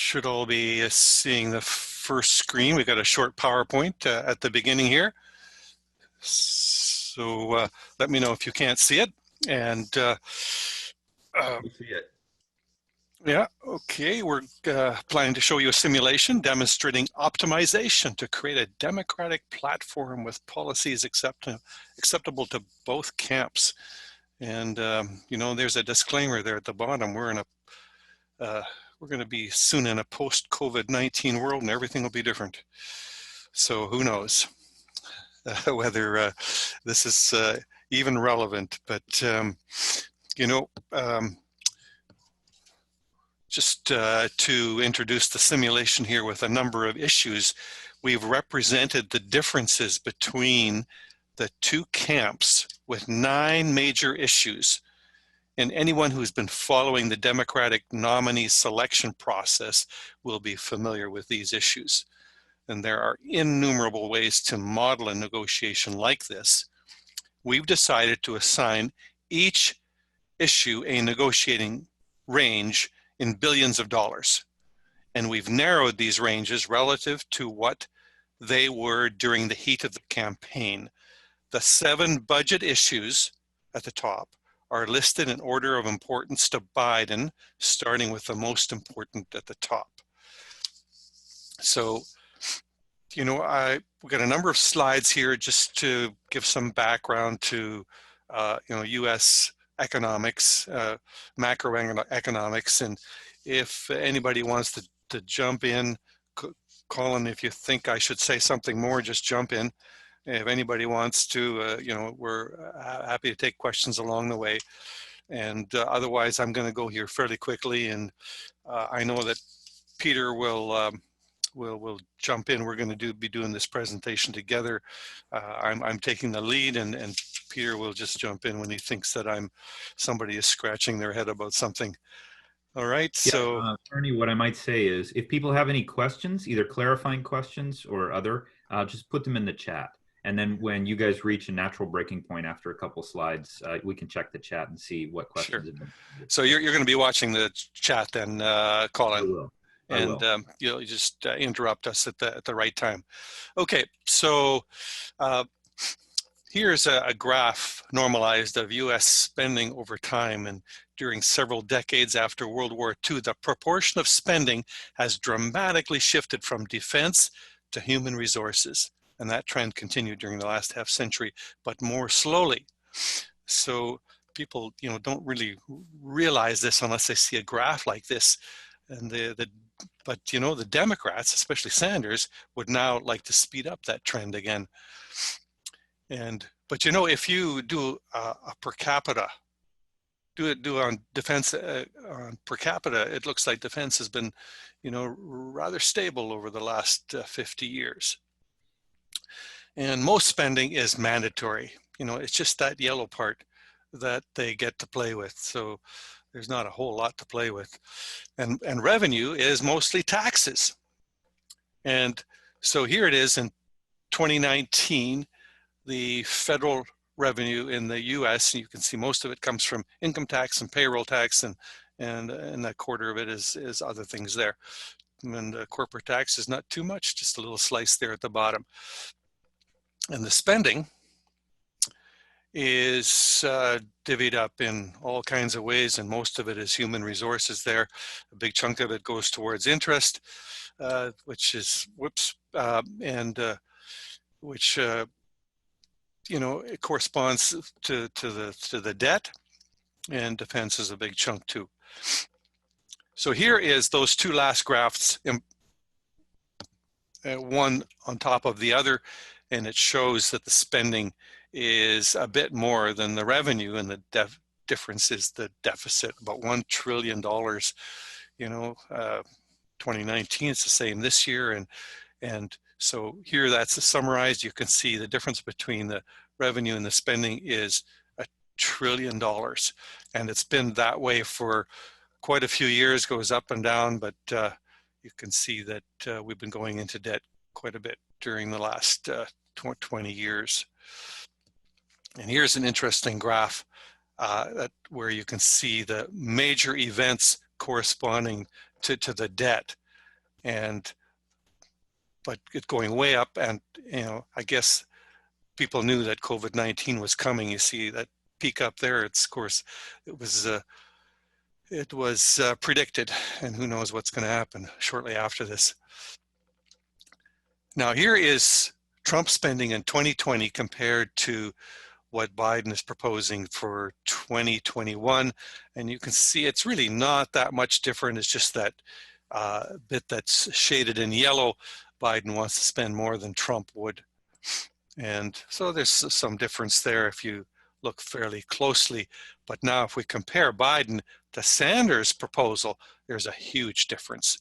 should all be seeing the first screen. We've got a short PowerPoint at the beginning here. So let me know if you can't see it. And We see it. yeah, okay, we're planning to show you a simulation demonstrating optimization to create a democratic platform with policies acceptable to both camps. And you know, there's a disclaimer there at the bottom. We're going to be soon in a post-COVID-19 world, and everything will be different. So who knows whether this is even relevant? But you know, just to introduce the simulation here with a number of issues, we've represented the differences between the two camps with 9 major issues. And anyone who's been following the Democratic nominee selection process will be familiar with these issues. And there are innumerable ways to model a negotiation like this. We've decided to assign each issue a negotiating range in billions of dollars. And we've narrowed these ranges relative to what they were during the heat of the campaign. The 7 budget issues at the top are listed in order of importance to Biden, starting with the most important at the top. So, you know, we've got a number of slides here just to give some background to, you know, U.S. economics, macroeconomics, and if anybody wants to jump in, Colin, if you think I should say something more, just jump in. If anybody wants to, you know, we're happy to take questions along the way. And otherwise, I'm going to go here fairly quickly. And I know that Peter will jump in. We're going to be doing this presentation together. I'm taking the lead, and Peter will just jump in when he thinks that somebody is scratching their head about something. All right. Yeah, so, Ernie, what I might say is, if people have any questions, either clarifying questions or other, just put them in the chat. And then when you guys reach a natural breaking point after a couple slides, we can check the chat and see what questions have been. So you're going to be watching the chat then, Colin. I will. And you'll just interrupt us at the right time. Okay, so here's a graph normalized of U.S. spending over time, and during several decades after World War II, the proportion of spending has dramatically shifted from defense to human resources. And that trend continued during the last half century, but more slowly. So people, you know, don't really realize this unless they see a graph like this. And but you know, the Democrats, especially Sanders, would now like to speed up that trend again. But you know, if you do a per capita, do on defense on per capita, it looks like defense has been, you know, rather stable over the last 50 years. And most spending is mandatory. You know, it's just that yellow part that they get to play with. So there's not a whole lot to play with. And revenue is mostly taxes. And so here it is in 2019, the federal revenue in the US, and you can see most of it comes from income tax and payroll tax, and a quarter of it is other things there. And corporate tax is not too much, just a little slice there at the bottom. And the spending is divvied up in all kinds of ways, and most of it is human resources there. A big chunk of it goes towards interest, which is, which, you know, it corresponds to the debt, and defense is a big chunk too. So here is those two last graphs, one on top of the other, and it shows that the spending is a bit more than the revenue, and the difference is the deficit, about $1 trillion. You know, 2019, it's the same this year, and so here that's summarized. You can see the difference between the revenue and the spending is $1 trillion, and it's been that way for quite a few years, goes up and down, but you can see that we've been going into debt quite a bit during the last 20 years. And here's an interesting graph where you can see the major events corresponding to the debt. but it's going way up. And, I guess people knew that COVID-19 was coming. You see that peak up there. It's, of course, it was predicted, and who knows what's going to happen shortly after this. Now, here is Trump spending in 2020 compared to what Biden is proposing for 2021. And you can see it's really not that much different. It's just that bit that's shaded in yellow. Biden wants to spend more than Trump would. And so there's some difference there if you look fairly closely. But now if we compare Biden to Sanders' proposal, there's a huge difference.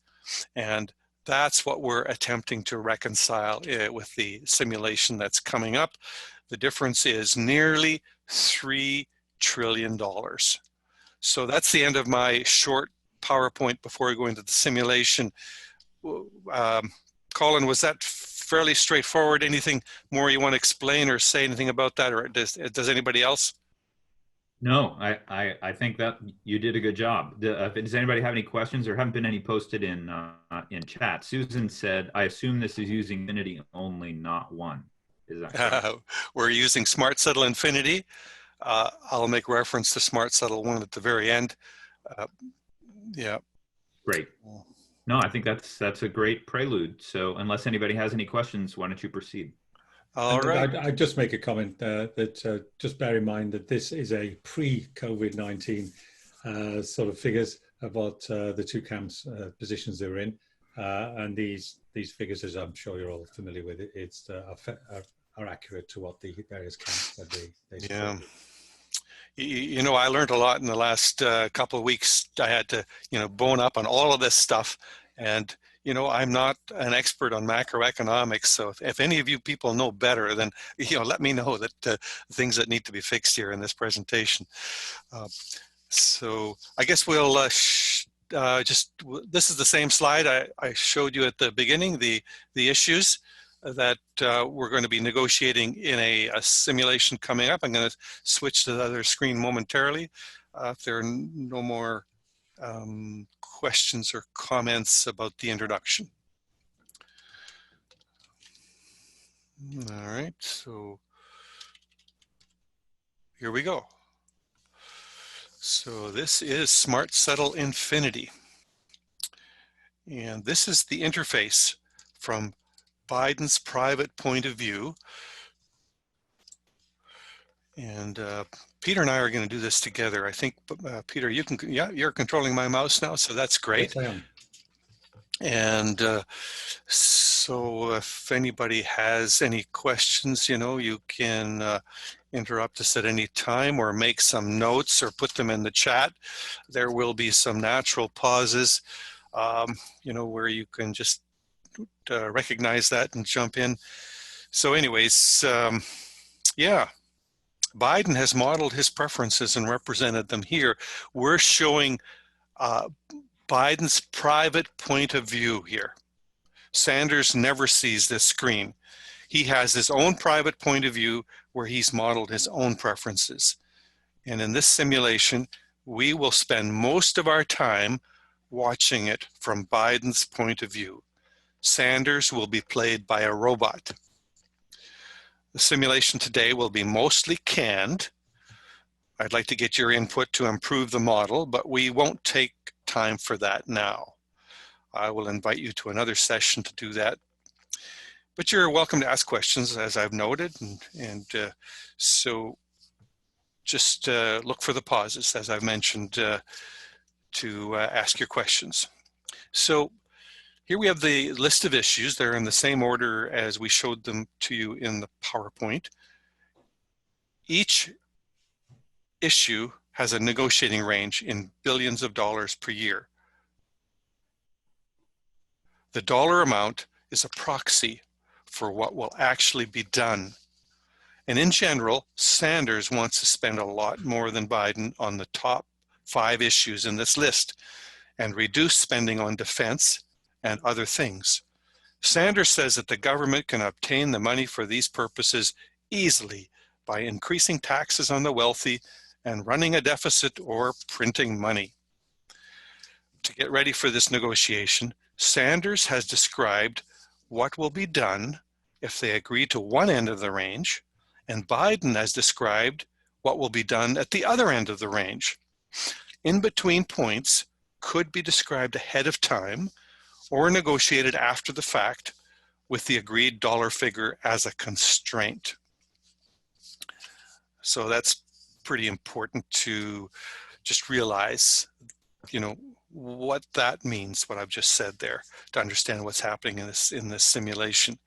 And that's what we're attempting to reconcile with the simulation that's coming up. The difference is nearly $3 trillion. So that's the end of my short PowerPoint before we go into the simulation. Colin, was that fairly straightforward? Anything more you want to explain or say anything about that, or does anybody else? No, I think that you did a good job. Does anybody have any questions? There haven't been any posted in chat. Susan said, I assume this is using Infinity only, not one. Is that correct? We're using Smartsettle Infinity. I'll make reference to Smartsettle 1 at the very end. Yeah. Great. No, I think that's a great prelude. So unless anybody has any questions, why don't you proceed? All right. I'd just make a comment that just bear in mind that this is a pre-COVID-19 sort of figures about the two camps' positions they're in. And these figures, as I'm sure you're all familiar with, are accurate to what the various camps that they support. Yeah. I learned a lot in the last couple of weeks. I had to, bone up on all of this stuff. And, I'm not an expert on macroeconomics. So if any of you people know better, then, let me know that things that need to be fixed here in this presentation. So I guess we'll this is the same slide I showed you at the beginning, the issues that we're going to be negotiating in a simulation coming up. I'm going to switch to the other screen momentarily. If there are no more questions or comments about the introduction. All right, so here we go. So this is Smartsettle Infinity. And this is the interface from Biden's private point of view. And Peter and I are going to do this together. I think, Peter, you're controlling my mouse now, so that's great. Yes, I am. And so if anybody has any questions, you can interrupt us at any time or make some notes or put them in the chat. There will be some natural pauses, where you can just recognize that and jump in. So anyways, yeah. Biden has modeled his preferences and represented them here. We're showing Biden's private point of view here. Sanders never sees this screen. He has his own private point of view where he's modeled his own preferences. And in this simulation, we will spend most of our time watching it from Biden's point of view. Sanders will be played by a robot. The simulation today will be mostly canned. I'd like to get your input to improve the model, but we won't take time for that now. I will invite you to another session to do that. But you're welcome to ask questions, as I've noted, and so just look for the pauses, as I've mentioned, to ask your questions. So here we have the list of issues. They're in the same order as we showed them to you in the PowerPoint. Each issue has a negotiating range in billions of dollars per year. The dollar amount is a proxy for what will actually be done. And in general, Sanders wants to spend a lot more than Biden on the top 5 issues in this list and reduce spending on defense and other things. Sanders says that the government can obtain the money for these purposes easily by increasing taxes on the wealthy and running a deficit or printing money. to get ready for this negotiation, Sanders has described what will be done if they agree to one end of the range, and Biden has described what will be done at the other end of the range. In between points could be described ahead of time or negotiated after the fact with the agreed dollar figure as a constraint. So that's pretty important to just realize, you know, what that means, what I've just said there, to understand what's happening in this simulation.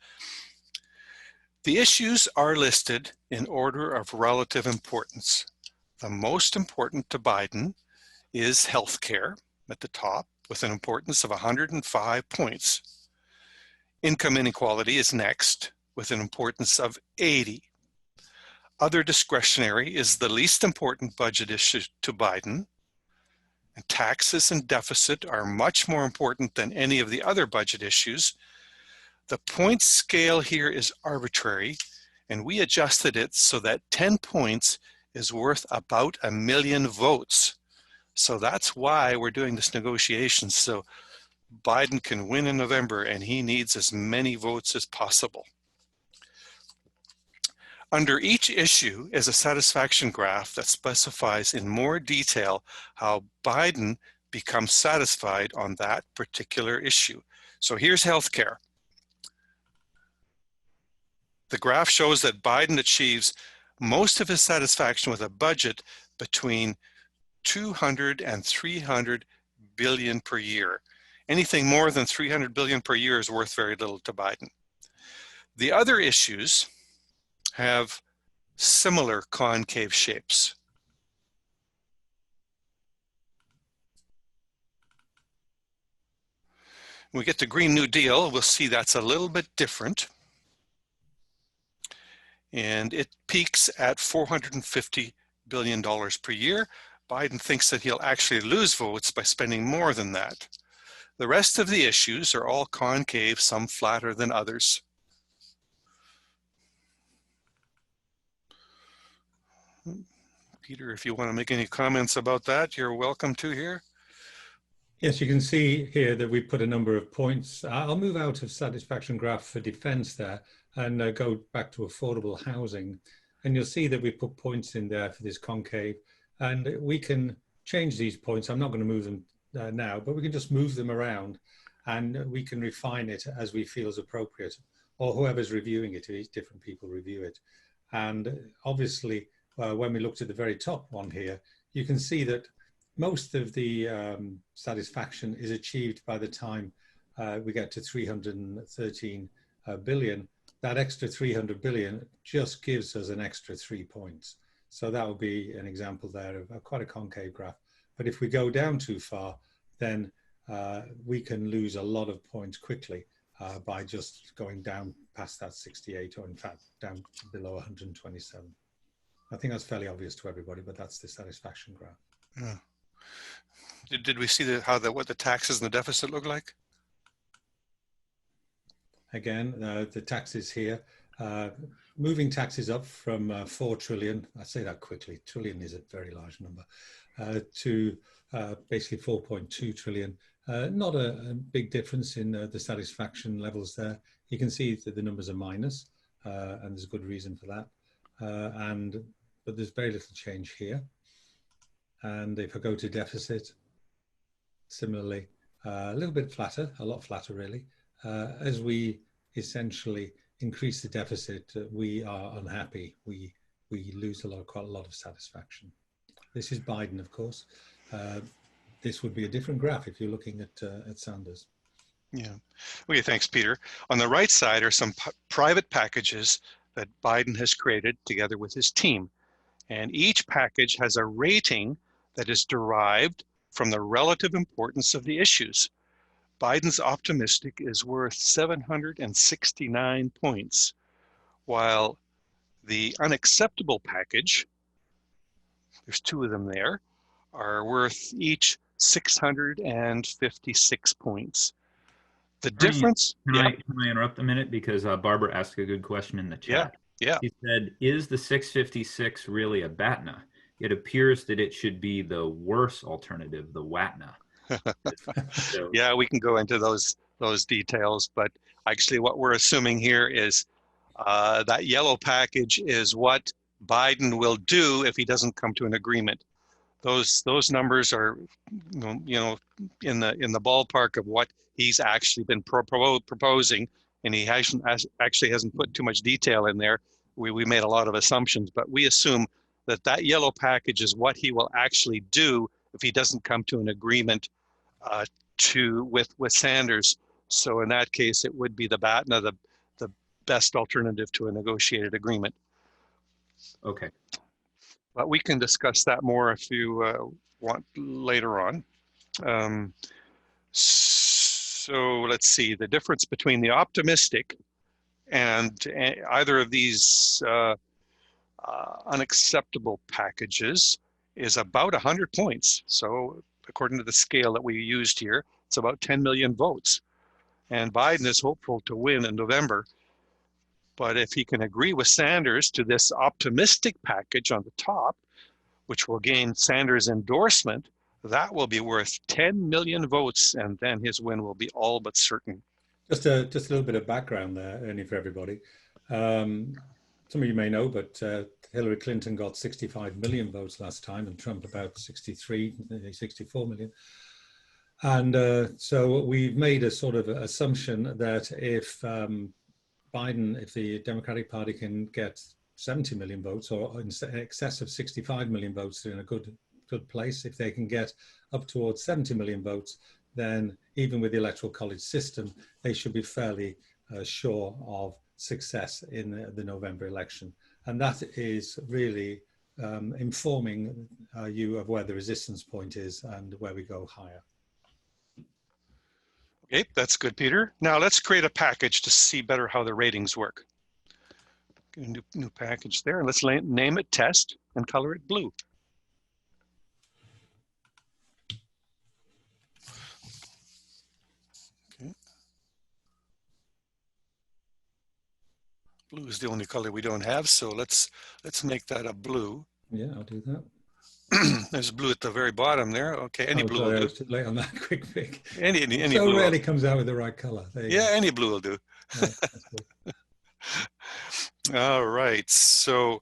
The issues are listed in order of relative importance. The most important to Biden is healthcare at the top with an importance of 105 points. Income inequality is next with an importance of 80. Other discretionary is the least important budget issue to Biden. And taxes and deficit are much more important than any of the other budget issues. The point scale here is arbitrary, and we adjusted it so that 10 points is worth about 1 million votes. So that's why we're doing this negotiation, so Biden can win in November, and he needs as many votes as possible. Under each issue is a satisfaction graph that specifies in more detail how Biden becomes satisfied on that particular issue. So here's healthcare. The graph shows that Biden achieves most of his satisfaction with a budget between 200 and 300 billion per year. Anything more than 300 billion per year is worth very little to Biden. The other issues have similar concave shapes. When we get to Green New Deal, we'll see that's a little bit different. And it peaks at $450 billion per year. Biden thinks that he'll actually lose votes by spending more than that. The rest of the issues are all concave, some flatter than others. Peter, if you want to make any comments about that, you're welcome to here. Yes, you can see here that we put a number of points. I'll move out of satisfaction graph for defense there and go back to affordable housing. And you'll see that we put points in there for this concave, and we can change these points. I'm not going to move them now, but we can just move them around and we can refine it as we feel is appropriate, or whoever's reviewing it, different people review it. And obviously, when we looked at the very top one here, you can see that most of the satisfaction is achieved by the time we get to 313 billion. That extra 300 billion just gives us an extra 3 points. So that would be an example there of quite a concave graph. But if we go down too far, then we can lose a lot of points quickly by just going down past that 68, or in fact, down below 127. I think that's fairly obvious to everybody, but that's the satisfaction graph. Yeah. Did we see what the taxes and the deficit look like? Again, the taxes here, moving taxes up from 4 trillion, I say that quickly, trillion is a very large number, to basically 4.2 trillion. Not a big difference in the satisfaction levels there. You can see that the numbers are minus, and there's a good reason for that. But there's very little change here. And if I go to deficit, similarly, a little bit flatter, a lot flatter really. As we essentially increase the deficit, we are unhappy. We lose quite a lot of satisfaction. This is Biden, of course. This would be a different graph if you're looking at Sanders. Yeah. Okay, thanks, Peter. On the right side are some private packages that Biden has created together with his team. And each package has a rating that is derived from the relative importance of the issues. Biden's optimistic is worth 769 points, while the unacceptable package, there's 2 of them there, are worth each 656 points. The difference... Can I interrupt a minute? Because Barbara asked a good question in the chat. Yeah. She said, is the 656 really a BATNA? It appears that it should be the worse alternative, the WATNA. So, Yeah, we can go into those details, but actually what we're assuming here is that yellow package is what Biden will do if he doesn't come to an agreement. Those numbers are, in the ballpark of what he's actually been proposing, and he actually hasn't put too much detail in there. We made a lot of assumptions, but we assume that yellow package is what he will actually do if he doesn't come to an agreement uh, with Sanders. So in that case, it would be the BATNA, the best alternative to a negotiated agreement. okay. But we can discuss that more if you want later on. So let's see, the difference between the optimistic and either of these unacceptable packages is about 100 points. So according to the scale that we used here, it's about 10 million votes. And Biden is hopeful to win in November. But if he can agree with Sanders to this optimistic package on the top, which will gain Sanders' endorsement, that will be worth 10 million votes, and then his win will be all but certain. Just a little bit of background there, Ernie, for everybody. Some of you may know, but Hillary Clinton got 65 million votes last time, and Trump about 63, 64 million. And so we've made a sort of assumption that if if the Democratic Party can get 70 million votes, or in excess of 65 million votes, they're in a good place. If they can get up towards 70 million votes, then even with the Electoral College system, they should be fairly sure of success in the November election. And that is really informing you of where the resistance point is and where we go higher. Okay, that's good, Peter. Now let's create a package to see better how the ratings work. Get a new package there, and let's name it test and color it blue. Okay. Blue is the only color we don't have, so let's make that a blue. Yeah, I'll do that. There's blue at the very bottom there. Okay, any blue will do. I was too late on that quick pick. Any so blue. Rarely comes out with the right color. Yeah, any blue will do. Yeah, that's good. All right. So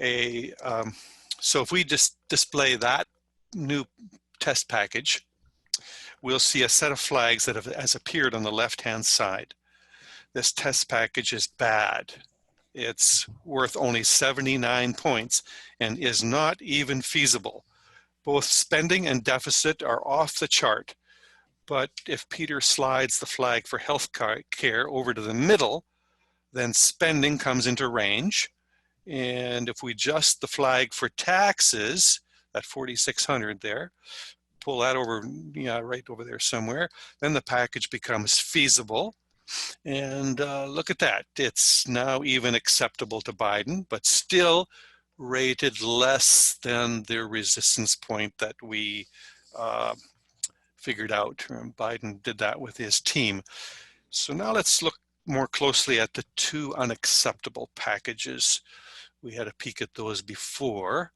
so if we just display that new test package, we'll see a set of flags that has appeared on the left-hand side. This test package is bad. It's worth only 79 points and is not even feasible. Both spending and deficit are off the chart. But if Peter slides the flag for health care over to the middle, then spending comes into range. And if we adjust the flag for taxes, that 4,600 there, pull that over, right over there somewhere, then the package becomes feasible. And look at that. It's now even acceptable to Biden, but still rated less than the resistance point that we figured out. Biden did that with his team. So now let's look more closely at the two unacceptable packages. We had a peek at those before.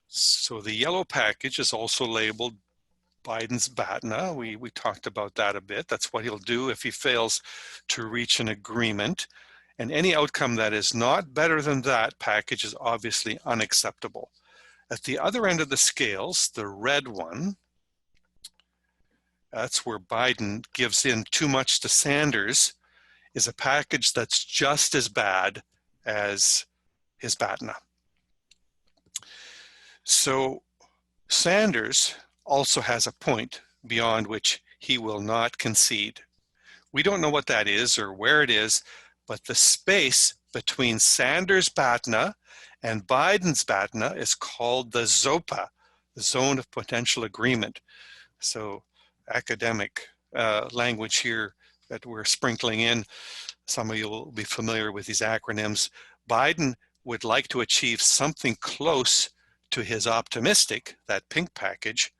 So the yellow package is also labeled Biden's BATNA. We talked about that a bit. That's what he'll do if he fails to reach an agreement. And any outcome that is not better than that package is obviously unacceptable. At the other end of the scales, the red one, that's where Biden gives in too much to Sanders, is a package that's just as bad as his BATNA. So Sanders also has a point beyond which he will not concede. We don't know what that is or where it is, but the space between Sanders' BATNA and Biden's BATNA is called the ZOPA, the Zone of Potential Agreement. So academic language here that we're sprinkling in. Some of you will be familiar with these acronyms. Biden would like to achieve something close to his optimistic, that pink package,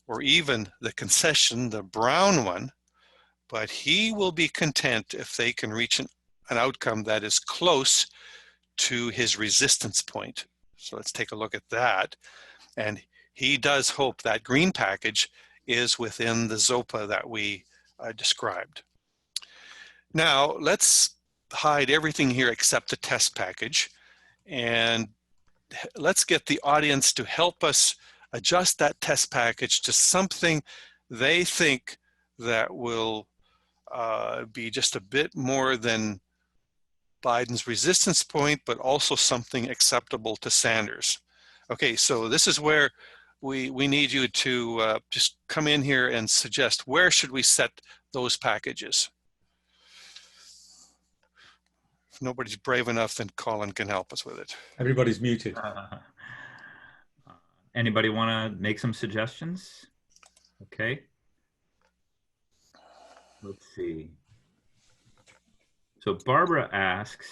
or even the concession, the brown one, but he will be content if they can reach an outcome that is close to his resistance point. So let's take a look at that. And he does hope that green package is within the ZOPA that we described. Now, let's hide everything here except the test package, and let's get the audience to help us adjust that test package to something they think that will be just a bit more than Biden's resistance point, but also something acceptable to Sanders. Okay, so this is where we need you to just come in here and suggest where should we set those packages. If nobody's brave enough, then Colin can help us with it. Everybody's muted. Anybody want to make some suggestions? Okay. Let's see. So Barbara asks,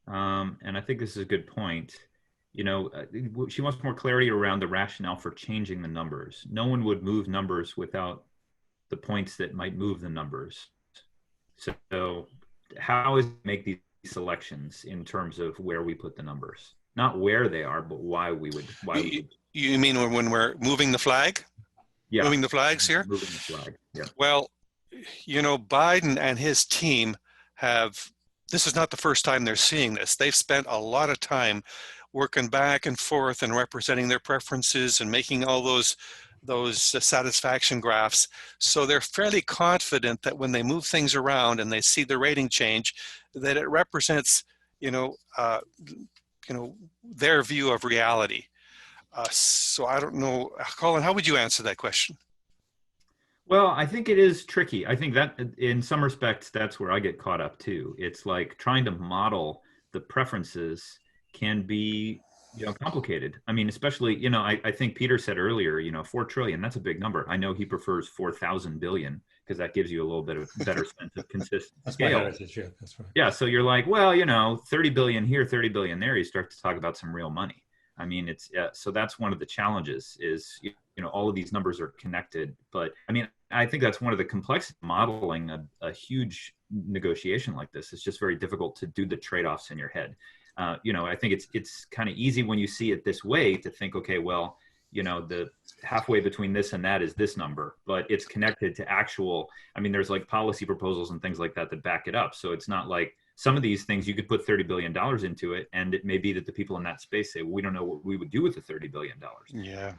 and I think this is a good point, you know, she wants more clarity around the rationale for changing the numbers. No one would move numbers without the points that might move the numbers. So how is it make these selections in terms of where we put the numbers? Not where they are, but why we would. You mean when we're moving the flag? Yeah. Moving the flags here? Moving the flag, yeah. Well, you know, Biden and his team have, this is not the first time they're seeing this. They've spent a lot of time working back and forth and representing their preferences and making all those satisfaction graphs. So they're fairly confident that when they move things around and they see the rating change, that it represents, their view of reality. So I don't know, Colin, how would you answer that question? Well, I think it is tricky. I think that in some respects, that's where I get caught up too. It's like trying to model the preferences can be, complicated. I mean, especially, I think Peter said earlier, 4 trillion, that's a big number. I know he prefers 4,000 billion because that gives you a little bit of better sense of consistent scale. Heritage, yeah, that's right. Yeah, so you're like, well, 30 billion here, 30 billion there, you start to talk about some real money. I mean, it's so that's one of the challenges is, all of these numbers are connected. But I mean, I think that's one of the complexities of modeling a huge negotiation like this. It's just very difficult to do the trade-offs in your head. I think it's kind of easy when you see it this way to think, okay, well, the halfway between this and that is this number, but it's connected to actual, I mean, there's like policy proposals and things like that that back it up. So it's not like some of these things you could put $30 billion into it, and it may be that the people in that space say, well, we don't know what we would do with the $30 billion. Yeah,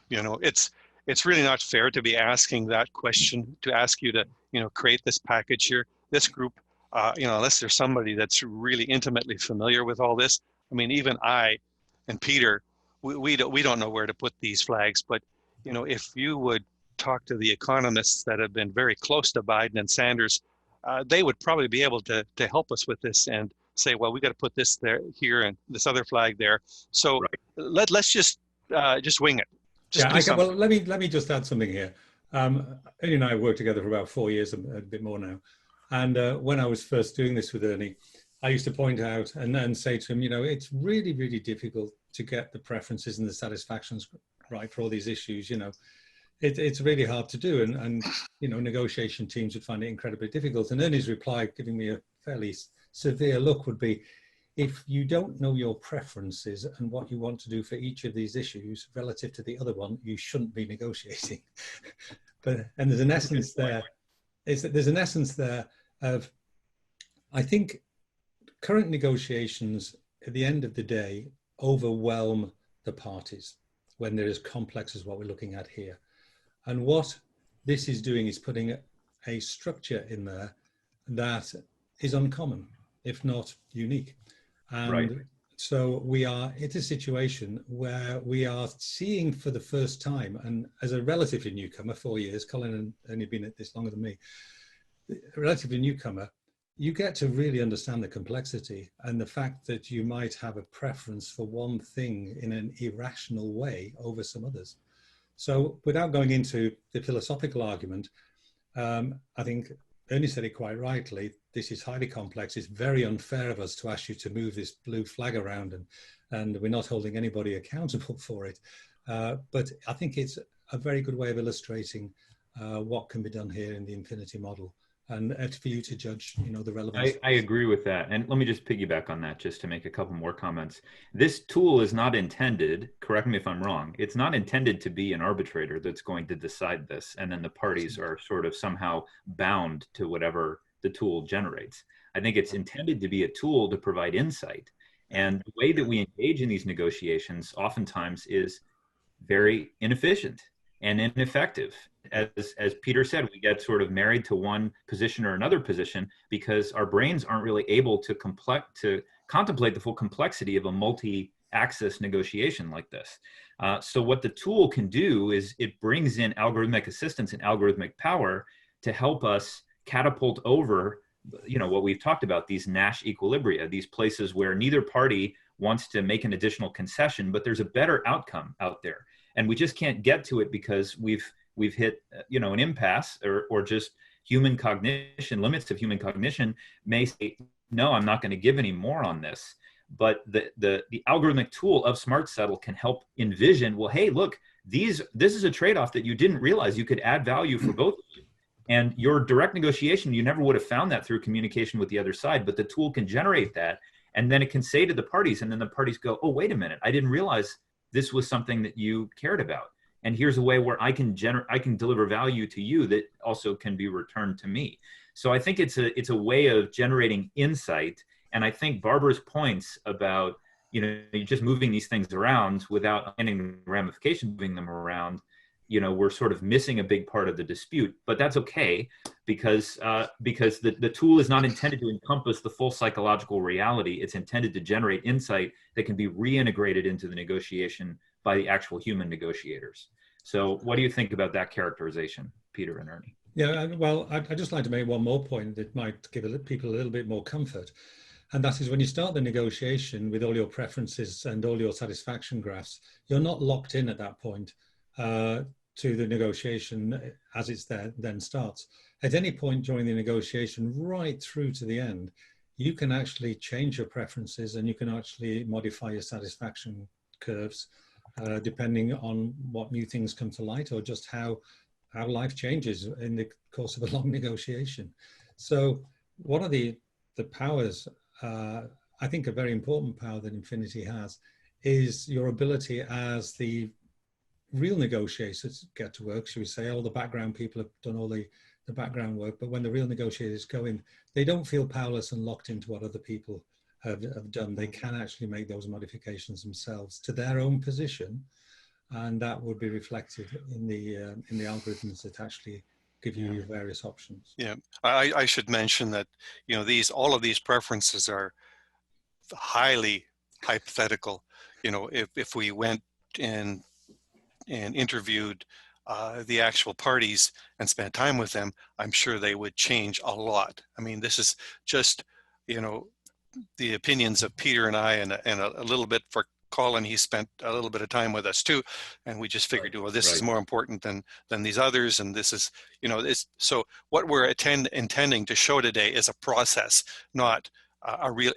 it's really not fair to be asking that question, to ask you to, create this package here, this group, unless there's somebody that's really intimately familiar with all this. I mean, even I and Peter, we don't know where to put these flags, but, if you would talk to the economists that have been very close to Biden and Sanders, they would probably be able to help us with this and say, well, we got to put this there, here, and this other flag there. So right. Let's just wing it. Well, let me just add something here. Ernie and I worked together for about 4 years, a bit more now. And when I was first doing this with Ernie, I used to point out and say to him, it's really, really difficult to get the preferences and the satisfactions right for all these issues. It's really hard to do. And negotiation teams would find it incredibly difficult. And Ernie's reply, giving me a fairly severe look, would be, if you don't know your preferences and what you want to do for each of these issues relative to the other one, you shouldn't be negotiating. And there's an essence there. There's an essence there of, I think, current negotiations at the end of the day overwhelm the parties when they're as complex as what we're looking at here. And what this is doing is putting a structure in there that is uncommon, if not unique. And right. So we are in a situation where we are seeing for the first time, and as a relatively newcomer, 4 years, Colin had only been at this longer than me, a relatively newcomer, you get to really understand the complexity and the fact that you might have a preference for one thing in an irrational way over some others. So without going into the philosophical argument, I think Ernie said it quite rightly. This is highly complex. It's very unfair of us to ask you to move this blue flag around, and we're not holding anybody accountable for it. But I think it's a very good way of illustrating what can be done here in the infinity model and for you to judge, the relevance. I agree with that. And let me just piggyback on that just to make a couple more comments. This tool is not intended, correct me if I'm wrong, it's not intended to be an arbitrator that's going to decide this, and then the parties are sort of somehow bound to whatever the tool generates. I think it's intended to be a tool to provide insight. And the way that we engage in these negotiations oftentimes is very inefficient and ineffective. As Peter said, we get sort of married to one position or another position because our brains aren't really able to contemplate the full complexity of a multi-axis negotiation like this. So what the tool can do is it brings in algorithmic assistance and algorithmic power to help us catapult over, what we've talked about, these Nash equilibria, these places where neither party wants to make an additional concession, but there's a better outcome out there. And we just can't get to it because we've hit, an impasse or just human cognition, limits of human cognition may say, no, I'm not going to give any more on this. But the algorithmic tool of Smartsettle can help envision, well, hey, look, this is a trade-off that you didn't realize you could add value for both of you. And your direct negotiation, you never would have found that through communication with the other side, but the tool can generate that. And then it can say to the parties, and then the parties go, oh, wait a minute, I didn't realize this was something that you cared about. And here's a way where I can deliver value to you that also can be returned to me. So I think it's a way of generating insight. And I think Barbara's points about, you're just moving these things around without ending the ramifications, moving them around, we're sort of missing a big part of the dispute. But that's okay because the tool is not intended to encompass the full psychological reality. It's intended to generate insight that can be reintegrated into the negotiation by the actual human negotiators. So what do you think about that characterization, Peter and Ernie? Yeah, well, I'd just like to make one more point that might give people a little bit more comfort. And that is when you start the negotiation with all your preferences and all your satisfaction graphs, you're not locked in at that point to the negotiation as it's there then starts. At any point during the negotiation, right through to the end, you can actually change your preferences and you can actually modify your satisfaction curves depending on what new things come to light or just how life changes in the course of a long negotiation. So one of the powers, I think a very important power that Infinity has, is your ability as the real negotiators get to work, should we say, all the background people have done all the background work, but when the real negotiators go in, they don't feel powerless and locked into what other people have done. They can actually make those modifications themselves to their own position, and that would be reflected in the algorithms that actually give you your various options. Yeah, I should mention that all of these preferences are highly hypothetical. If we went and interviewed the actual parties and spent time with them, I'm sure they would change a lot. I mean, this is just the opinions of Peter and I, and a little bit for Colin. He spent a little bit of time with us too, and we just figured, well, this is more important than these others, and this is, so what we're intending to show today is a process, not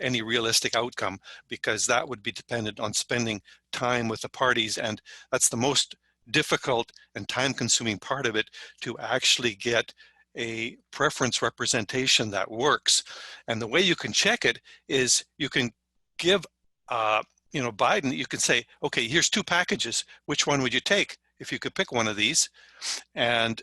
any realistic outcome, because that would be dependent on spending time with the parties, and that's the most difficult and time-consuming part of it, to actually get a preference representation that works. And the way you can check it is you can give Biden, you can say, okay, here's two packages, which one would you take if you could pick one of these? And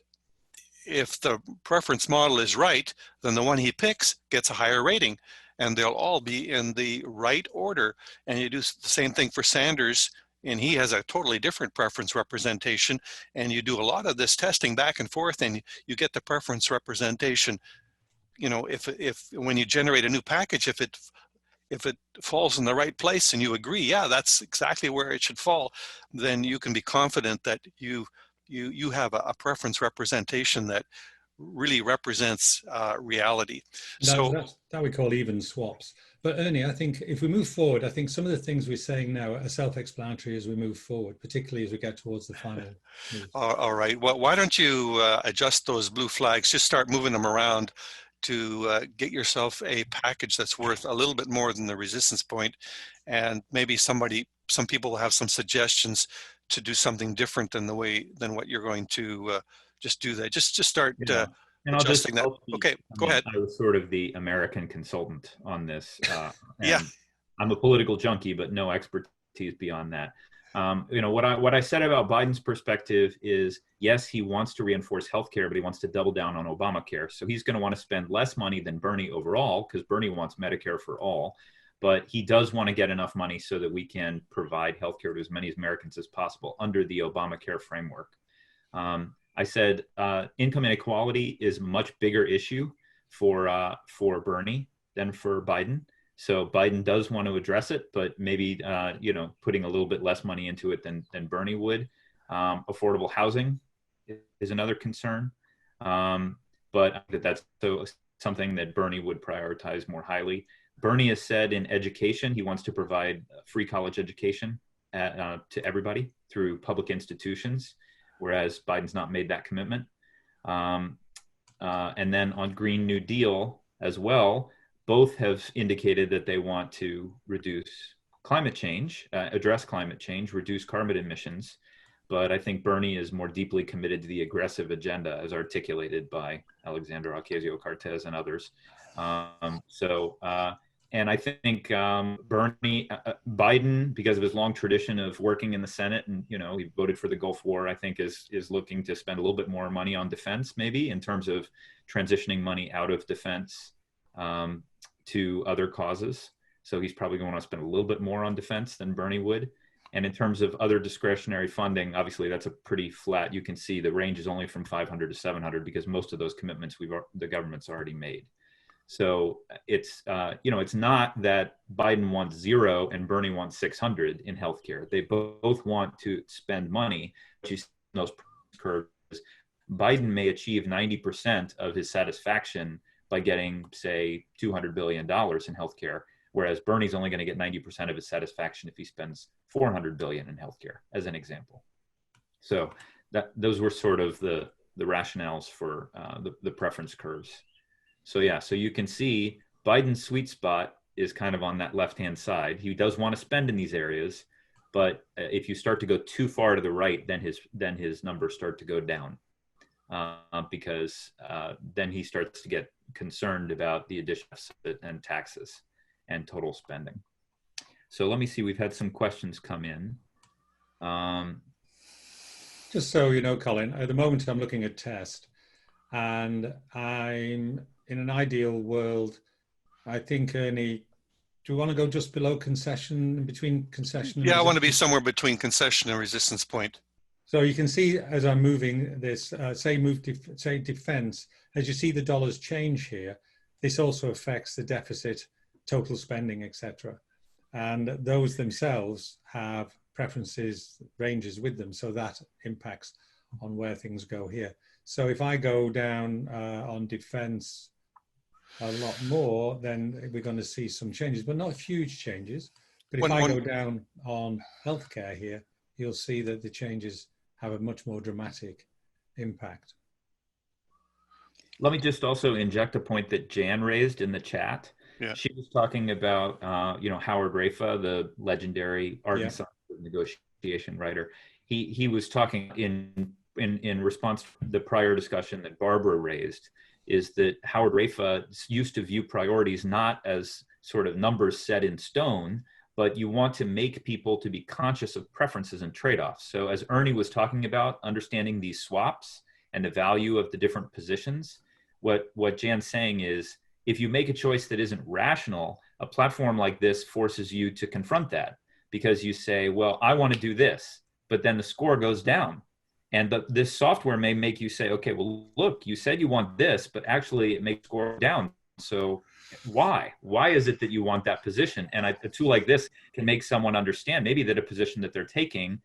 if the preference model is right, then the one he picks gets a higher rating, and they'll all be in the right order. And you do the same thing for Sanders, and he has a totally different preference representation, and you do a lot of this testing back and forth, and you get the preference representation. If when you generate a new package, if it falls in the right place and you agree, yeah, that's exactly where it should fall, then you can be confident that you have a preference representation that really represents reality. That we call even swaps. But Ernie, I think if we move forward, I think some of the things we're saying now are self-explanatory as we move forward, particularly as we get towards the final move. All right. Well, why don't you adjust those blue flags? Just start moving them around to get yourself a package that's worth a little bit more than the resistance point, and maybe some people will have some suggestions to do something different than what you're going to just do that. Just start And I'll adjusting that. I'll speak. Okay, go ahead. I was sort of the American consultant on this. Yeah. And I'm a political junkie, but no expertise beyond that. You know, what I said about Biden's perspective is, yes, he wants to reinforce healthcare, but he wants to double down on Obamacare. So he's going to want to spend less money than Bernie overall, because Bernie wants Medicare for all. But he does want to get enough money so that we can provide healthcare to as many Americans as possible under the Obamacare framework. I said income inequality is a much bigger issue for Bernie than for Biden. So Biden does want to address it, but maybe you know, putting a little bit less money into it than Bernie would. Affordable housing is another concern, but that's something that Bernie would prioritize more highly. Bernie has said in education he wants to provide free college education to everybody through public institutions, whereas Biden's not made that commitment. And then on Green New Deal as well, both have indicated that they want to reduce climate change, address climate change, reduce carbon emissions. But I think Bernie is more deeply committed to the aggressive agenda as articulated by Alexandria Ocasio-Cortez and others. And I think Biden, because of his long tradition of working in the Senate, and you know, he voted for the Gulf War, I think is looking to spend a little bit more money on defense, maybe in terms of transitioning money out of defense to other causes. So he's probably going to spend a little bit more on defense than Bernie would. And in terms of other discretionary funding, obviously that's a pretty flat. You can see the range is only from 500 to 700 because most of those commitments the government's already made. So it's you know, it's not that Biden wants 0 and Bernie wants 600 in healthcare. They both want to spend money. But you see those curves. Biden may achieve 90% of his satisfaction by getting, say, $200 billion in healthcare, whereas Bernie's only going to get 90% of his satisfaction if he spends $400 billion in healthcare, as an example. So those were sort of the rationales for the preference curves. So yeah, so you can see Biden's sweet spot is kind of on that left-hand side. He does want to spend in these areas, but if you start to go too far to the right, then his numbers start to go down. Because then he starts to get concerned about the addition and taxes and total spending. So let me see, we've had some questions come in. Just so you know, Colin, at the moment I'm looking at test, and I'm in an ideal world. I think, Ernie, do you want to go just below concession, between concession and Yeah, I want to be resistance? somewhere between concession and resistance point. So you can see as I'm moving this, say defense, as you see the dollars change here, this also affects the deficit, total spending, etc. And those themselves have preferences, ranges with them. So that impacts on where things go here. So if I go down on defense a lot more, then we're going to see some changes, but not huge changes. But if I go down on healthcare here, you'll see that the changes have a much more dramatic impact. Let me just also inject a point that Jan raised in the chat. Yeah. She was talking about, you know, Howard Rafa, the legendary Arkansas negotiation writer. He was talking in response to the prior discussion that Barbara raised, is that Howard Rafa used to view priorities not as sort of numbers set in stone, but you want to make people to be conscious of preferences and trade-offs. So as Ernie was talking about, understanding these swaps and the value of the different positions, what Jan's saying is, if you make a choice that isn't rational, a platform like this forces you to confront that, because you say, well, I want to do this, but then the score goes down. And this software may make you say, okay, well, look, you said you want this, but actually it makes score down. So why is it that you want that position? And a tool like this can make someone understand maybe that a position that they're taking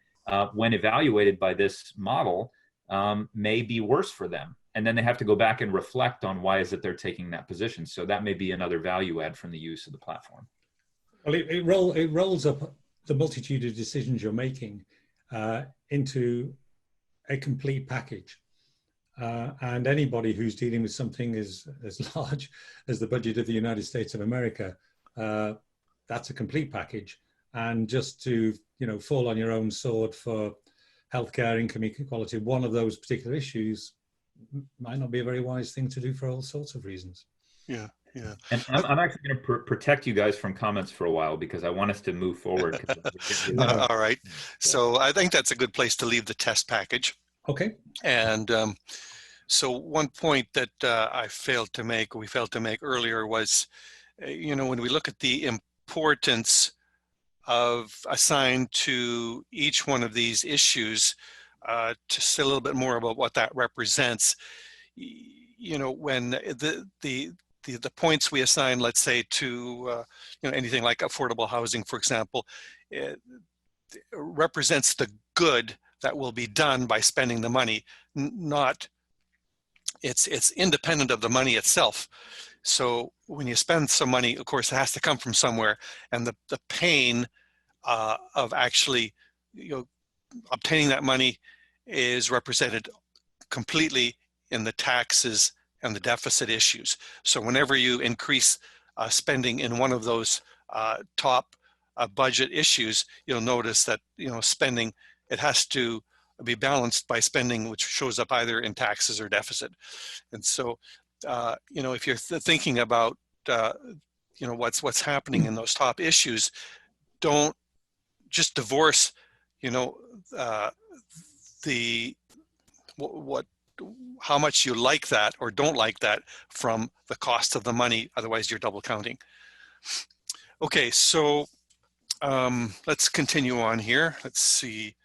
when evaluated by this model may be worse for them. And then they have to go back and reflect on why is it they're taking that position. So that may be another value add from the use of the platform. Well, it rolls up the multitude of decisions you're making into a complete package. And anybody who's dealing with something as large as the budget of the United States of America, that's a complete package. And just to, you know, fall on your own sword for healthcare, income inequality, one of those particular issues, might not be a very wise thing to do for all sorts of reasons. Yeah, yeah. And I'm actually going to protect you guys from comments for a while because I want us to move forward. All right. So I think that's a good place to leave the test package. Okay. And so one point that we failed to make earlier was, when we look at the importance of assigned to each one of these issues, to say a little bit more about what that represents. When the points we assign, let's say to anything like affordable housing, for example, it represents the good that will be done by spending the money, not it's independent of the money itself. So when you spend some money, of course, it has to come from somewhere, and the pain of actually obtaining that money is represented completely in the taxes and the deficit issues. So whenever you increase spending in one of those top budget issues, you'll notice that spending, it has to be balanced by spending which shows up either in taxes or deficit. And so if you're thinking about what's happening in those top issues, don't just divorce how much you like that or don't like that from the cost of the money. Otherwise, you're double counting. Okay, so let's continue on here. Let's see.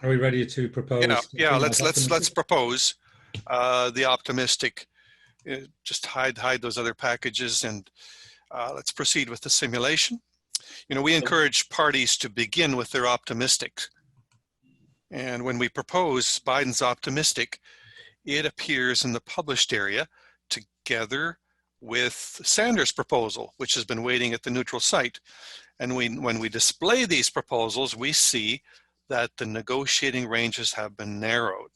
Are we ready to propose? Yeah. Let's propose the optimistic. Just hide those other packages, and let's proceed with the simulation. We encourage parties to begin with their optimistic. And when we propose Biden's optimistic, it appears in the published area together with Sanders' proposal, which has been waiting at the neutral site. And when we display these proposals, we see that the negotiating ranges have been narrowed.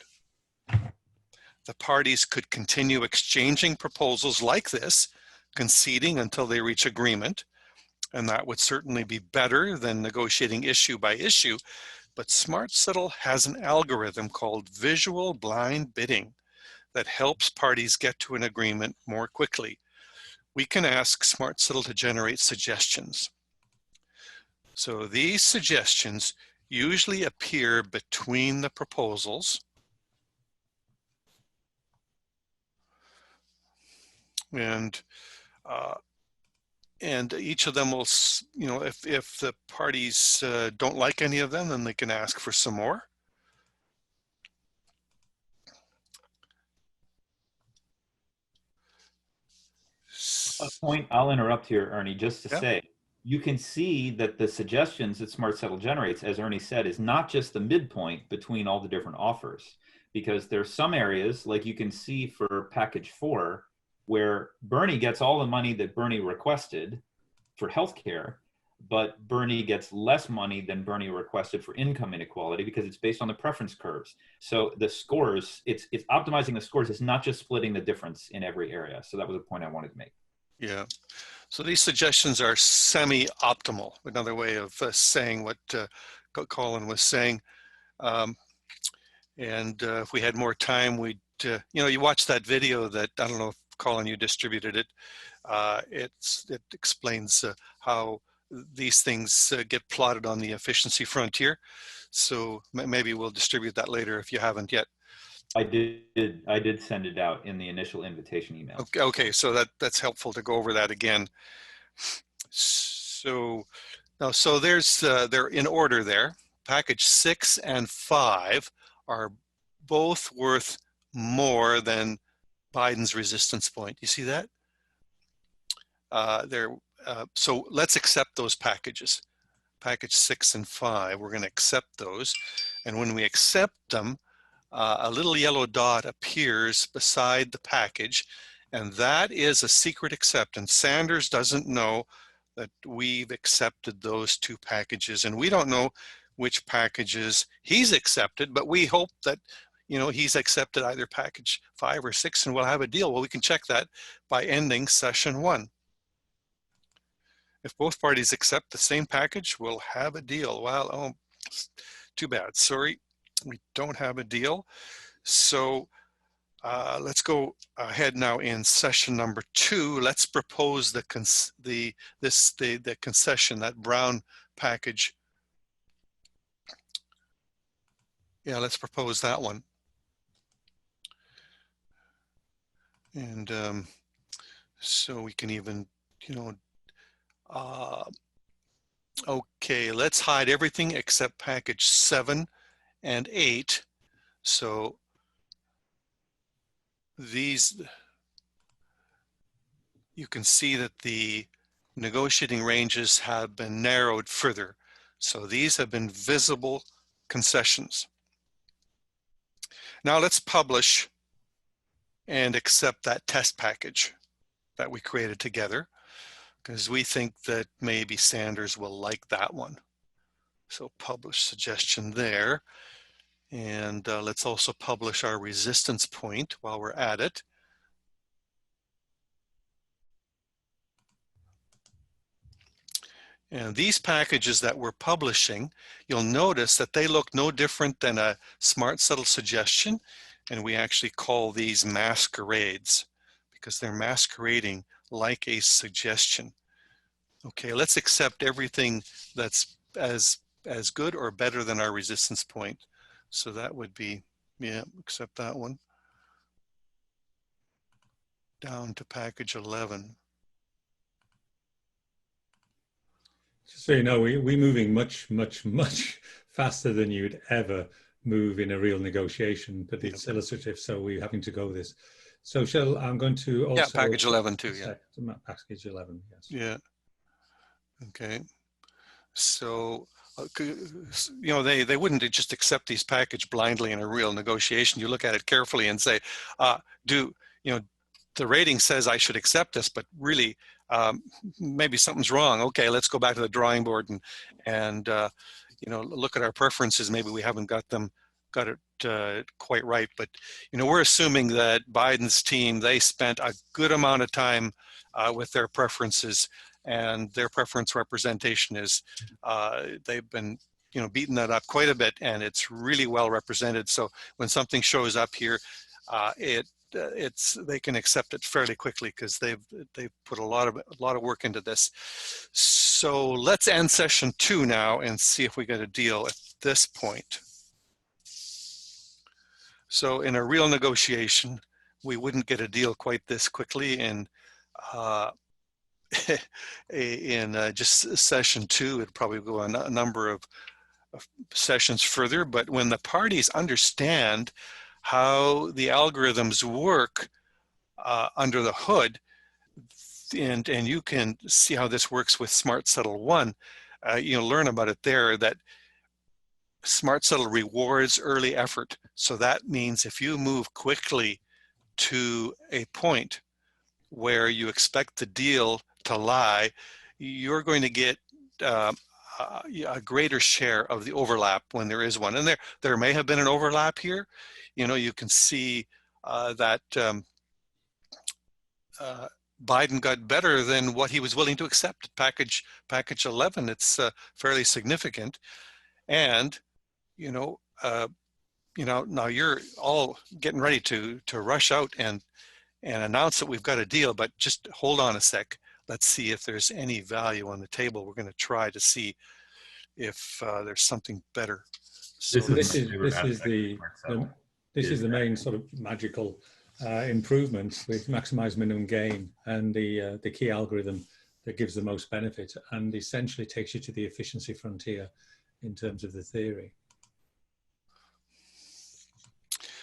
The parties could continue exchanging proposals like this, conceding until they reach agreement. And that would certainly be better than negotiating issue by issue. But Smartsettle has an algorithm called visual blind bidding that helps parties get to an agreement more quickly. We can ask Smartsettle to generate suggestions. So these suggestions usually appear between the proposals. And each of them will, if the parties don't like any of them, then they can ask for some more. A point, I'll interrupt here, Ernie, just to say, you can see that the suggestions that Smartsettle generates, as Ernie said, is not just the midpoint between all the different offers, because there's some areas, like you can see for package 4, where Bernie gets all the money that Bernie requested for healthcare, but Bernie gets less money than Bernie requested for income inequality because it's based on the preference curves. So the scores, it's optimizing the scores. It's not just splitting the difference in every area. So that was a point I wanted to make. Yeah. So these suggestions are semi-optimal, another way of saying what Colin was saying. If we had more time, we'd, you watch that video that, I don't know if Colin, you distributed it. It explains how these things get plotted on the efficiency frontier. So maybe we'll distribute that later if you haven't yet. I did send it out in the initial invitation email. Okay, so that's helpful to go over that again. So now, they're in order there. Package 6 and 5 are both worth more than Biden's resistance point. You see that? So let's accept those packages. Package 6 and 5, we're going to accept those. And when we accept them, a little yellow dot appears beside the package, and that is a secret acceptance. Sanders doesn't know that we've accepted those two packages, and we don't know which packages he's accepted, but we hope that he's accepted either package 5 or 6 and we'll have a deal. Well, we can check that by ending session 1. If both parties accept the same package, we'll have a deal. Well, oh, too bad, sorry. We don't have a deal. So let's go ahead now in session number 2. Let's propose the concession, that brown package. Yeah, let's propose that one. And so we can even, you know, okay, let's hide everything except package 7 and 8. So these, you can see that the negotiating ranges have been narrowed further. So these have been visible concessions. Now let's publish and accept that test package that we created together, because we think that maybe Sanders will like that one. So publish suggestion there. And let's also publish our resistance point while we're at it. And these packages that we're publishing, you'll notice that they look no different than a Smartsettle suggestion. And we actually call these masquerades because they're masquerading like a suggestion. Okay, let's accept everything that's as good or better than our resistance point. So that would be, yeah, accept that one. Down to package 11. Just so you know, we're moving much faster than you'd ever move in a real negotiation, but it's illustrative, so we're having to go this. So I'm going to also... Yeah, package 11 too, yeah. Package 11, yes. Yeah. Okay. So, you know, they wouldn't just accept these packages blindly in a real negotiation. You look at it carefully and say, you know, the rating says I should accept this, but really maybe something's wrong. Okay, let's go back to the drawing board and you know, look at our preferences. Maybe we haven't got it quite right. But you know, we're assuming that Biden's team, they spent a good amount of time with their preferences, and their preference representation is they've been, you know, beating that up quite a bit, and it's really well represented. So when something shows up here, they can accept it fairly quickly because they've put a lot of work into this. So let's end session 2 now and see if we get a deal at this point. So in a real negotiation, we wouldn't get a deal quite this quickly, and in just session 2, it'd probably go a number of sessions further. But when the parties understand how the algorithms work under the hood, and you can see how this works with Smartsettle 1, you'll learn about it there, that Smartsettle rewards early effort. So that means if you move quickly to a point where you expect the deal to lie, you're going to get a greater share of the overlap when there is one. And there may have been an overlap here. You know, you can see that Biden got better than what he was willing to accept. Package 11, it's fairly significant. And, you know, now you're all getting ready to rush out and announce that we've got a deal, but just hold on a sec. Let's see if there's any value on the table. We're going to try to see if there's something better. So this is the main sort of magical improvement with maximize minimum gain, and the key algorithm that gives the most benefit and essentially takes you to the efficiency frontier in terms of the theory.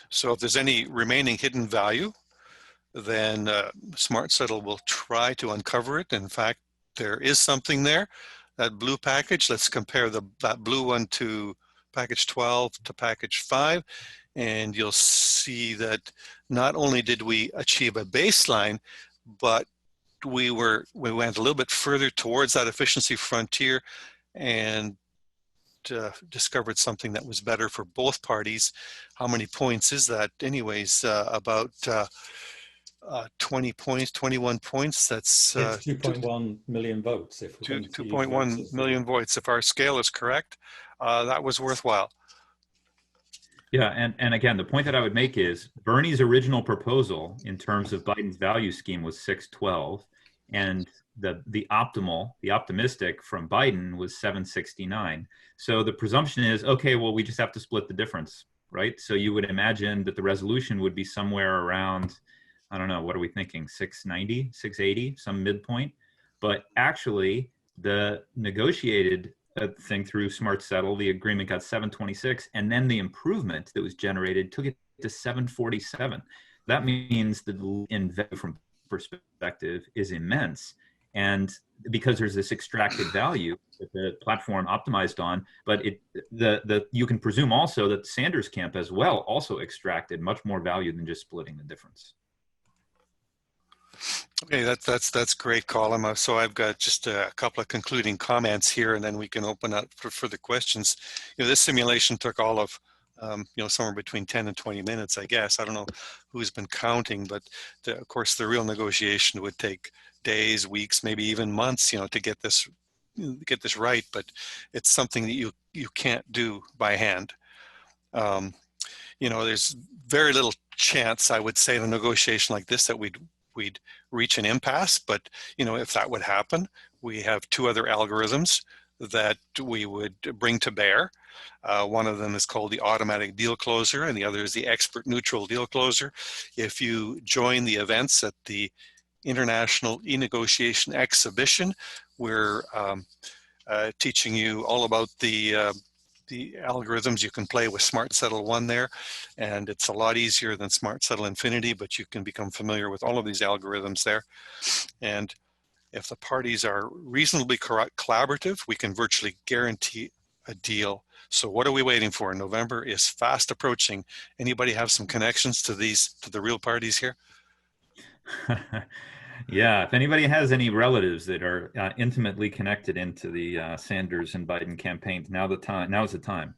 So if there's any remaining hidden value, then Smartsettle will try to uncover it. In fact, there is something there. That blue package, let's compare that blue one to package 12 to package 5, and you'll see that not only did we achieve a baseline, but we went a little bit further towards that efficiency frontier and discovered something that was better for both parties. How many points is that? Anyways, about 20 points, 21 points. That's 2.1 million votes. 2.1 million votes. If our scale is correct, that was worthwhile. Yeah, and again, the point that I would make is Bernie's original proposal in terms of Biden's value scheme was 612, and the optimistic from Biden was 769. So the presumption is, okay, well, we just have to split the difference, right? So you would imagine that the resolution would be somewhere around, I don't know, what are we thinking, 690, 680, some midpoint. But actually, the negotiated thing through Smartsettle, the agreement got 726, and then the improvement that was generated took it to 747. That means the in value from perspective is immense, and because there's this extracted value that the platform optimized on, but you can presume also that Sanders' camp as well also extracted much more value than just splitting the difference. Okay, that's great, Colin. So I've got just a couple of concluding comments here, and then we can open up for further questions. This simulation took all of somewhere between 10 and 20 minutes, I guess. I don't know who's been counting, but of course the real negotiation would take days, weeks, maybe even months, to get this right. But it's something that you can't do by hand. There's very little chance, I would say, in a negotiation like this that we'd reach an impasse, but if that would happen, we have two other algorithms that we would bring to bear. One of them is called the automatic deal closer, and the other is the expert neutral deal closer. If you join the events at the International E-Negotiation Exhibition, we're teaching you all about the algorithms. You can play with Smartsettle 1 there, and it's a lot easier than Smartsettle Infinity, but you can become familiar with all of these algorithms there. And if the parties are reasonably collaborative, we can virtually guarantee a deal. So what are we waiting for? November is fast approaching. Anybody have some connections to the real parties here? Yeah, if anybody has any relatives that are intimately connected into the Sanders and Biden campaigns, now's the time,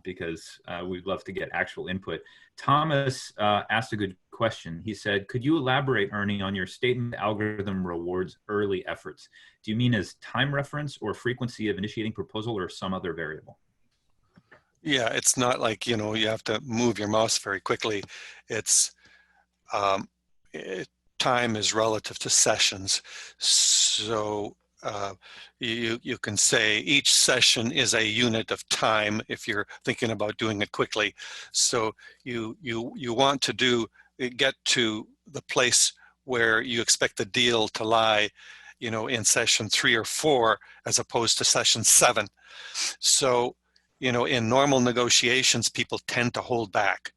because we'd love to get actual input. Thomas asked a good question. He said, could you elaborate, Ernie, on your statement algorithm rewards early efforts? Do you mean as time reference or frequency of initiating proposal or some other variable? Yeah, it's not like, you have to move your mouse very quickly. It's time is relative to sessions. So you can say each session is a unit of time if you're thinking about doing it quickly. So you want to get to the place where you expect the deal to lie, in session 3 or 4 as opposed to session 7. So, in normal negotiations, people tend to hold back,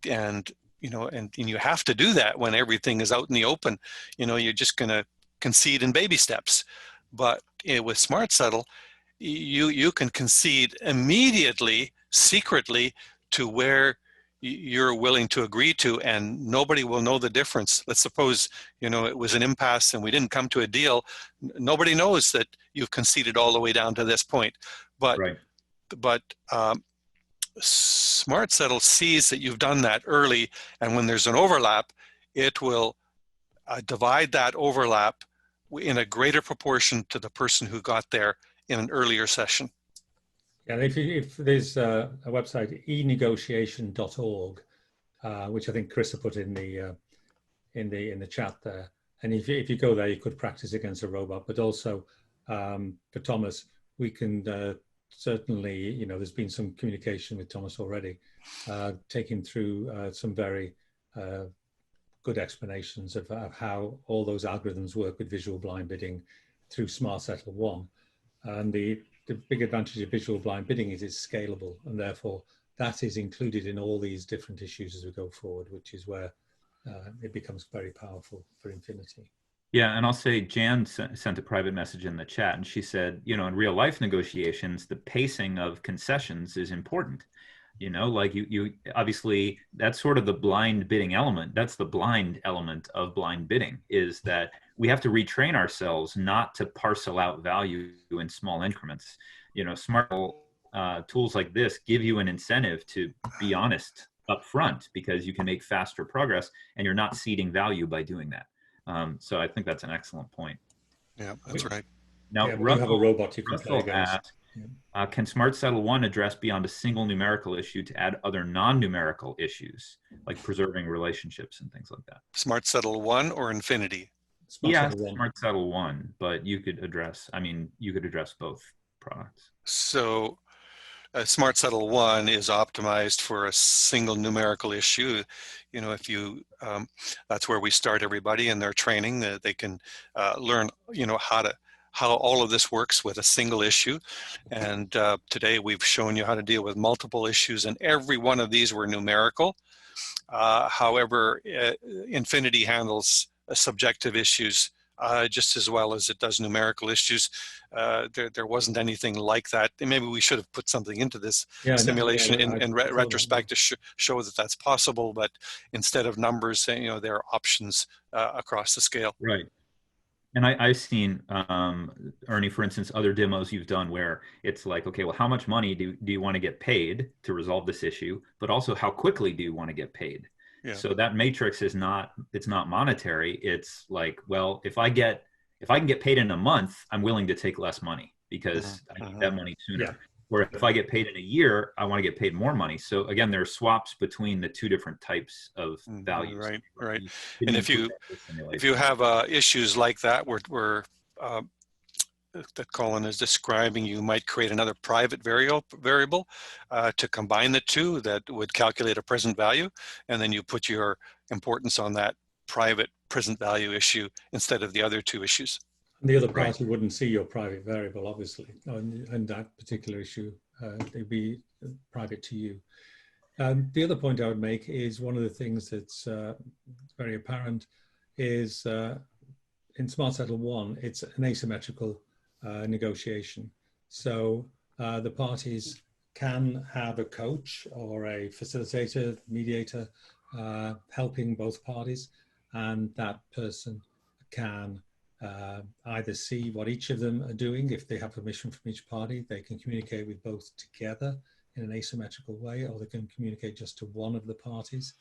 and you have to do that when everything is out in the open. You're just going to concede in baby steps. But with Smartsettle, you can concede immediately, secretly, to where you're willing to agree to, and nobody will know the difference. Let's suppose, it was an impasse and we didn't come to a deal. Nobody knows that you've conceded all the way down to this point. But, right. Smartsettle sees that you've done that early, and when there's an overlap, it will divide that overlap in a greater proportion to the person who got there in an earlier session. And if there's a website, enegotiation.org, which I think Chris has put in the chat there, and if you go there, you could practice against a robot. But also for Thomas, we can certainly, there's been some communication with Thomas already, take him through some very good explanations of how all those algorithms work with visual blind bidding through Smartsettle 1. And the big advantage of visual blind bidding is it's scalable, and therefore that is included in all these different issues as we go forward, which is where it becomes very powerful for Infinity. Yeah, and I'll say Jan sent a private message in the chat, and she said, in real life negotiations, the pacing of concessions is important. Like you obviously, that's sort of the blind bidding element. That's the blind element of blind bidding, is that we have to retrain ourselves not to parcel out value in small increments. Smart tools like this give you an incentive to be honest up front, because you can make faster progress and you're not ceding value by doing that. So I think that's an excellent point. Yeah, that's right. Now, yeah, Russell, you have a robot you can play against. Can Smartsettle 1 address beyond a single numerical issue to add other non-numerical issues, like preserving relationships and things like that? Smartsettle 1 or Infinity? Yeah, Smartsettle 1. Smartsettle 1, but you could address, I mean, you could address both products. So Smartsettle 1 is optimized for a single numerical issue. You know, if you, that's where we start everybody in their training. They can learn, you know, how all of this works with a single issue. And today we've shown you how to deal with multiple issues, and every one of these were numerical. However, Infinity handles subjective issues just as well as it does numerical issues. There wasn't anything like that. Maybe we should have put something into this simulation in retrospect to show that that's possible, but instead of numbers, you know, there are options across the scale. Right. And I've seen, Ernie, for instance, other demos you've done where it's like, okay, well, how much money do you want to get paid to resolve this issue? But also, how quickly do you want to get paid? Yeah. So that matrix is not, it's not monetary. It's like, well, if I can get paid in a month, I'm willing to take less money because I need that money sooner. Yeah. Where if I get paid in a year, I want to get paid more money. So again, there are swaps between the two different types of values. Right, right. And if you have issues like that, where that Colin is describing, you might create another private variable to combine the two that would calculate a present value, and then you put your importance on that private present value issue instead of the other two issues. And the other party wouldn't see your private variable, obviously, and that particular issue, they'd be private to you. The other point I would make is one of the things that's very apparent is in Smartsettle 1, it's an asymmetrical negotiation. So the parties can have a coach or a facilitator, mediator, helping both parties, and that person can either see what each of them are doing. If they have permission from each party, they can communicate with both together in an asymmetrical way, or they can communicate just to one of the parties.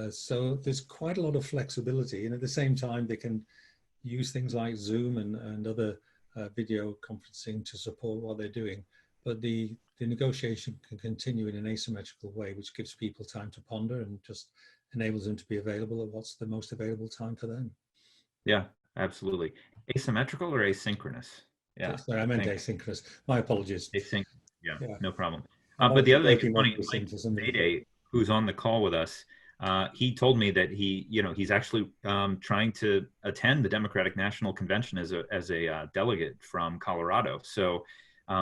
So there's quite a lot of flexibility, and at the same time they can use things like Zoom and other video conferencing to support what they're doing. But the negotiation can continue in an asymmetrical way, which gives people time to ponder and just enables them to be available at what's the most available time for them. Yeah. Absolutely. Asymmetrical or asynchronous? Yeah. Sorry, I meant asynchronous. My apologies. Asynchronous. Yeah, no problem. But the other thing, funny, Mayday, who's on the call with us, he told me that he's actually trying to attend the Democratic National Convention as a delegate from Colorado. So,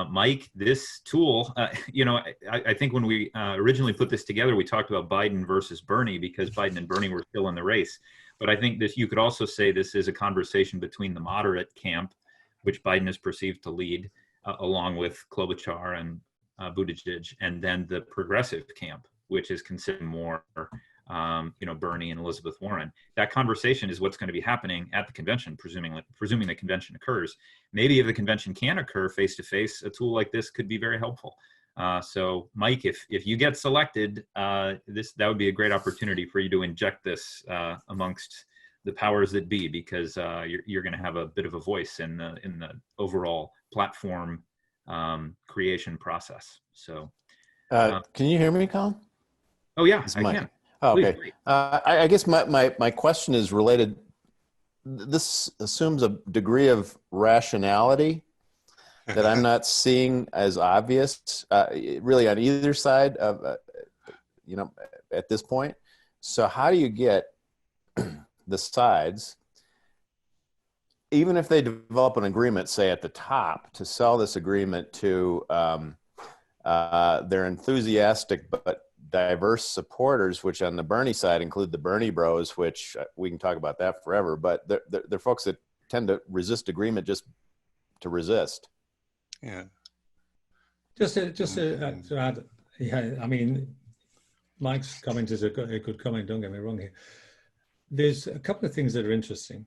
Mike, this tool, I think when we originally put this together, we talked about Biden versus Bernie because Biden and Bernie were still in the race. But I think that you could also say this is a conversation between the moderate camp, which Biden is perceived to lead, along with Klobuchar and Buttigieg, and then the progressive camp, which is considered more, Bernie and Elizabeth Warren. That conversation is what's going to be happening at the convention, presuming the convention occurs. Maybe if the convention can occur face-to-face, a tool like this could be very helpful. So Mike, if you get selected, that would be a great opportunity for you to inject this amongst the powers that be, because you're going to have a bit of a voice in the overall platform creation process. So, can you hear me, Colin? Oh yeah, I can. Oh, okay. I guess my question is related. This assumes a degree of rationality that I'm not seeing as obvious, really on either side of, at this point. So how do you get the sides, even if they develop an agreement, say at the top, to sell this agreement to their enthusiastic but diverse supporters, which on the Bernie side include the Bernie bros, which we can talk about that forever, but they're folks that tend to resist agreement just to resist. Yeah. Just to add, yeah, I mean, Mike's comment is a good comment, don't get me wrong here. There's a couple of things that are interesting.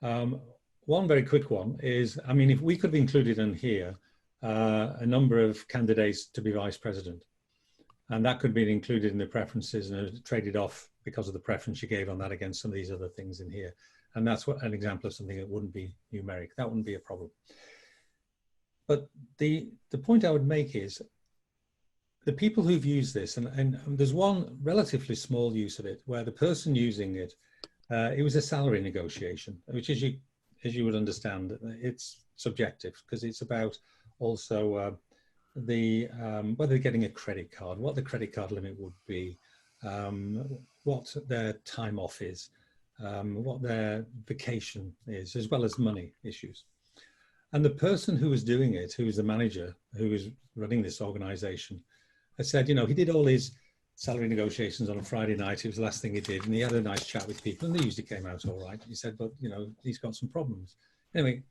One very quick one is, I mean, if we could have included in here a number of candidates to be vice president, and that could be included in the preferences and traded off because of the preference you gave on that against some of these other things in here. And that's an example of something that wouldn't be numeric. That wouldn't be a problem. But the point I would make is the people who've used this, and there's one relatively small use of it where the person using it, it was a salary negotiation, which as you would understand, it's subjective because it's about also whether they're getting a credit card, what the credit card limit would be, what their time off is, what their vacation is, as well as money issues. And the person who was doing it, who was the manager, who was running this organization, I said, he did all his salary negotiations on a Friday night. It was the last thing he did. And he had a nice chat with people and they usually came out all right. He said, but, he's got some problems. Anyway,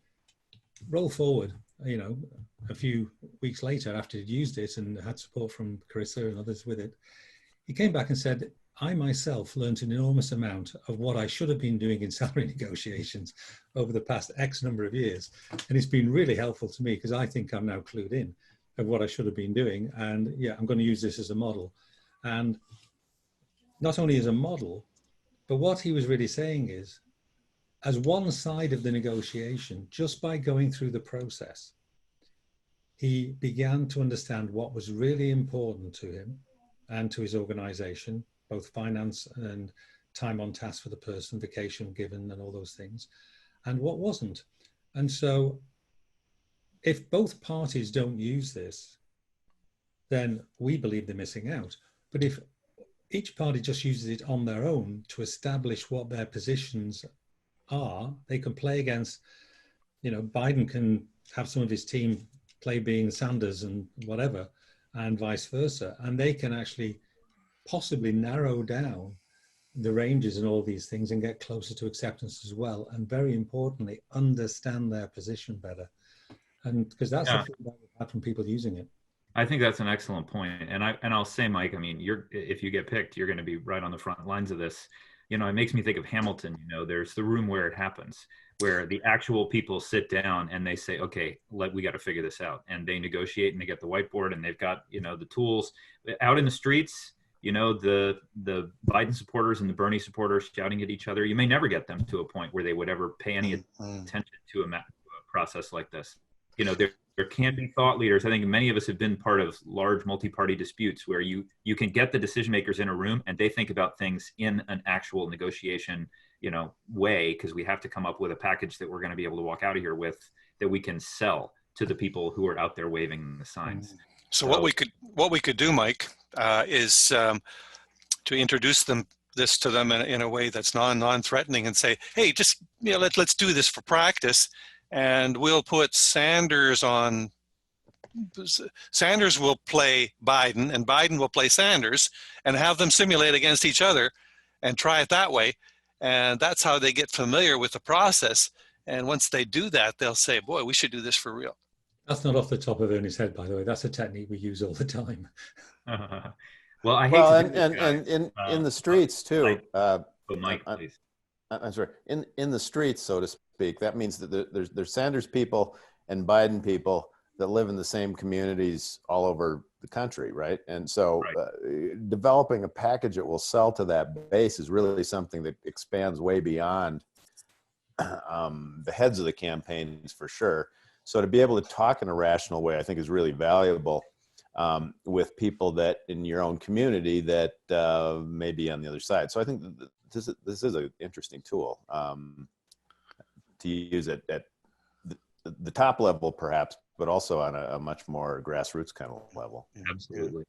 roll forward, a few weeks later after he'd used it and had support from Carissa and others with it, he came back and said, I myself learned an enormous amount of what I should have been doing in salary negotiations over the past X number of years. And it's been really helpful to me because I think I'm now clued in of what I should have been doing. And yeah, I'm going to use this as a model. And not only as a model, but what he was really saying is, as one side of the negotiation, just by going through the process, he began to understand what was really important to him and to his organization, both finance and time on task for the person, vacation given and all those things, and what wasn't. And so if both parties don't use this, then we believe they're missing out. But if each party just uses it on their own to establish what their positions are, they can play against, Biden can have some of his team play being Sanders and whatever, and vice versa. And they can actually possibly narrow down the ranges and all these things and get closer to acceptance as well. And very importantly, understand their position better. And because that's the feedback we've had from people using it. I think that's an excellent point. And I'll say, Mike, I mean, if you get picked, you're going to be right on the front lines of this. It makes me think of Hamilton. There's the room where it happens, where the actual people sit down and they say, okay, we got to figure this out. And they negotiate and they get the whiteboard and they've got, the tools out in the streets. The Biden supporters and the Bernie supporters shouting at each other. You may never get them to a point where they would ever pay any attention to a process like this. There can be thought leaders. I think many of us have been part of large multi-party disputes where you can get the decision makers in a room and they think about things in an actual negotiation, way, because we have to come up with a package that we're going to be able to walk out of here with that we can sell to the people who are out there waving the signs. So what we could do, Mike, is to introduce this to them in a way that's non-threatening and say, hey, just let's do this for practice. And we'll put Sanders on, Sanders will play Biden and Biden will play Sanders and have them simulate against each other and try it that way. And that's how they get familiar with the process. And once they do that, they'll say, boy, we should do this for real. That's not off the top of Ernie's head, by the way. That's a technique we use all the time. Well, I hate and in the streets too. Mike, please. I'm sorry. In the streets, so to speak, that means that there's Sanders people and Biden people that live in the same communities all over the country, right? And so developing a package that will sell to that base is really something that expands way beyond the heads of the campaigns for sure. So to be able to talk in a rational way, I think is really valuable with people that in your own community that may be on the other side. So I think this is an interesting tool to use at the top level, perhaps, but also on a much more grassroots kind of level. Absolutely.